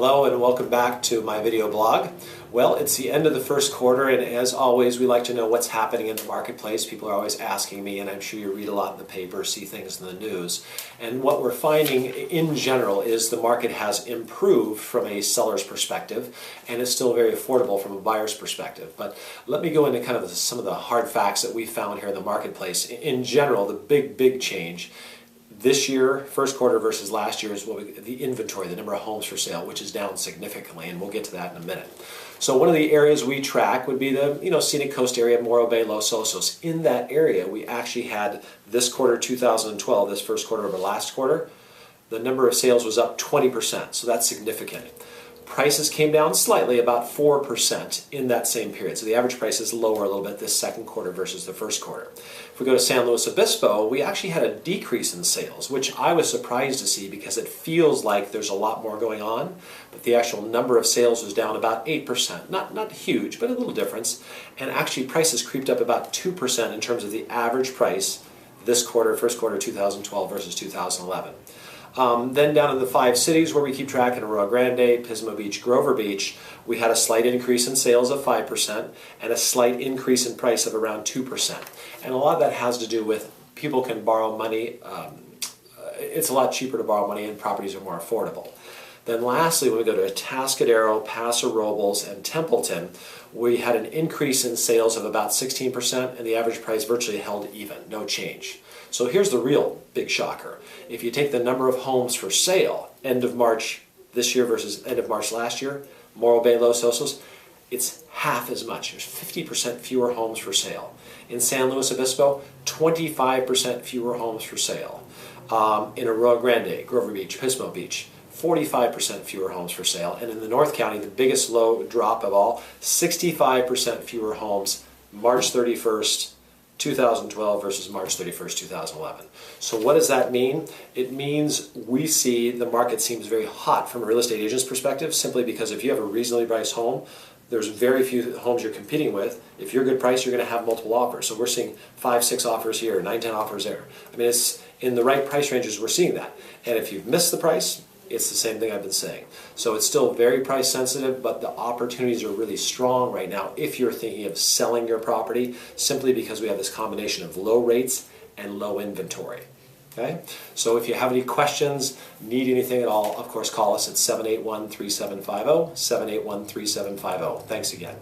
Hello and welcome back to my video blog. Well, it's the end of the first quarter, and as always we like to know what's happening in the marketplace. People are always asking me, and I'm sure you read a lot in the paper, see things in the news. And what we're finding in general is the market has improved from a seller's perspective, and it's still very affordable from a buyer's perspective. But let me go into kind of some of the hard facts that we found here in the marketplace. In general, the big change this year, first quarter versus last year, is the inventory, the number of homes for sale, which is down significantly, and we'll get to that in a minute. So one of the areas we track would be the scenic coast area, Morro Bay, Los Osos. In that area, we actually had this quarter 2012, this first quarter over last quarter, the number of sales was up 20%, so that's significant. Prices came down slightly, about 4% in that same period. So the average price is lower a little bit this second quarter versus the first quarter. If we go to San Luis Obispo, we actually had a decrease in sales, which I was surprised to see because it feels like there's a lot more going on. But the actual number of sales was down about 8%. Not huge, but a little difference. And actually prices creeped up about 2% in terms of the average price this quarter, first quarter 2012 versus 2011. Then down in the 5 cities where we keep track, in Rio Grande, Pismo Beach, Grover Beach, we had a slight increase in sales of 5% and a slight increase in price of around 2%. And a lot of that has to do with people can borrow money. It's a lot cheaper to borrow money and properties are more affordable. Then lastly, when we go to Atascadero, Paso Robles, and Templeton, we had an increase in sales of about 16%, and the average price virtually held even, no change. So here's the real big shocker. If you take the number of homes for sale, end of March this year versus end of March last year, Morro Bay, Los Osos, it's half as much. There's 50% fewer homes for sale. In San Luis Obispo, 25% fewer homes for sale. In Rio Grande, Grover Beach, Pismo Beach, 45% fewer homes for sale. And in the North County, the biggest low drop of all, 65% fewer homes March 31st, 2012 versus March 31st, 2011. So what does that mean? It means we see the market seems very hot from a real estate agent's perspective, simply because if you have a reasonably priced home, there's very few homes you're competing with. If you're a good price, you're going to have multiple offers. So we're seeing 5, 6 offers here, 9, 10 offers there. I mean, it's in the right price ranges, we're seeing that. And if you've missed the price, it's the same thing I've been saying. So it's still very price sensitive, but the opportunities are really strong right now if you're thinking of selling your property, simply because we have this combination of low rates and low inventory. Okay? So if you have any questions, need anything at all, of course call us at 781-3750, 781-3750. Thanks again.